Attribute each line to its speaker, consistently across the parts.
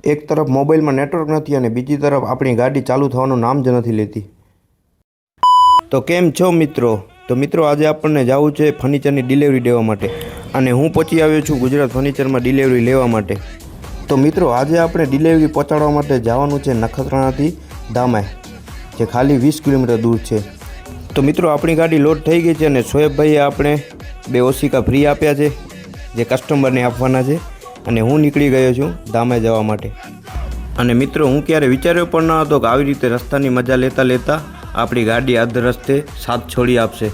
Speaker 1: એક તરફ મોબાઈલમાં નેટવર્ક નથી અને બીજી તરફ આપણી ગાડી ચાલુ થવાનું નામ જ નથી લેતી. તો કેમ છો મિત્રો? તો મિત્રો આજે આપણને જવું છે ફર્નિચરની ડિલિવરી દેવા માટે અને હું પહોંચી આવ્યો છું ગુજરાત ફર્નિચરમાં ડિલિવરી લેવા માટે. તો મિત્રો આજે આપણે ડિલિવરી પહોંચાડવા માટે જવાનું છે નખત્રાણાથી દામાઈ, જે ખાલી 20 કિલોમીટર દૂર છે. તો મિત્રો આપણી ગાડી લોડ થઈ ગઈ છે અને શોએબભાઈએ આપણે 2 ઓશિકા ફ્રી આપ્યા છે જે કસ્ટમરને આપવાના છે અને હું નીકળી ગયો છું દામાઈ જવા માટે. અને મિત્રો હું ક્યારે વિચાર્યો પણ ન હતો કે આવી રીતે રસ્તાની મજા લેતા લેતા આપણી ગાડી અધ રસ્તે સાથ છોડી આપશે.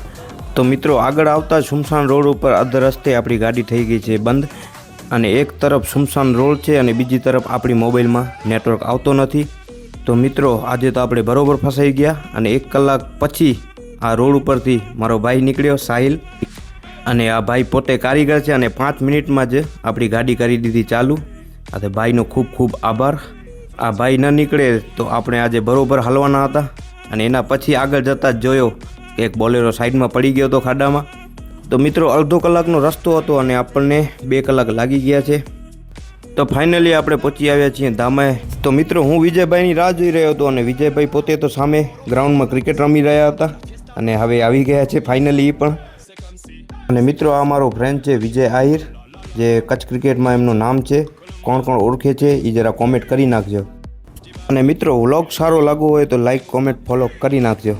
Speaker 1: તો મિત્રો આગળ આવતા સુમસાન રોડ ઉપર અધ રસ્તે આપણી ગાડી થઈ ગઈ છે બંધ અને એક તરફ સુમસાન રોડ છે અને બીજી તરફ આપણી મોબાઈલમાં નેટવર્ક આવતો નથી. તો મિત્રો આજે તો આપણે બરોબર ફસાઈ ગયા અને 1 કલાક પછી આ રોડ ઉપરથી મારો ભાઈ નીકળ્યો સાહિલ, અને આ ભાઈ પોતે કારીગર છે અને 5 મિનિટમાં જ આપણી ગાડી કરી દીધી ચાલુ. આ ભાઈનો ખૂબ ખૂબ આભાર. આ ભાઈ ન નીકળે તો આપણે આજે બરોબર હલવાના હતા. અને એના પછી આગળ જતાં જ જોયો કે એક બોલેરો સાઈડમાં પડી ગયો હતો ખાડામાં. તો મિત્રો અડધો કલાકનો રસ્તો હતો અને આપણને 2 કલાક લાગી ગયા છે. તો ફાઇનલી આપણે પહોંચી આવ્યા છીએ દામાઈ. તો મિત્રો હું વિજયભાઈની રાહ જોઈ રહ્યો હતો અને વિજયભાઈ પોતે તો સામે ગ્રાઉન્ડમાં ક્રિકેટ રમી રહ્યા હતા અને હવે આવી ગયા છે ફાઇનલી એ પણ. અને મિત્રો આ મારો ફ્રેન્ડ છે વિજય આહિર, જે કચ્છ ક્રિકેટમાં એમનું નામ છે. કોણ કોણ ઓળખે છે એ જરા કોમેન્ટ કરી નાખજો. અને મિત્રો વ્લોગ સારો લાગ્યો હોય તો લાઈક, કોમેન્ટ, ફોલો કરી નાખજો.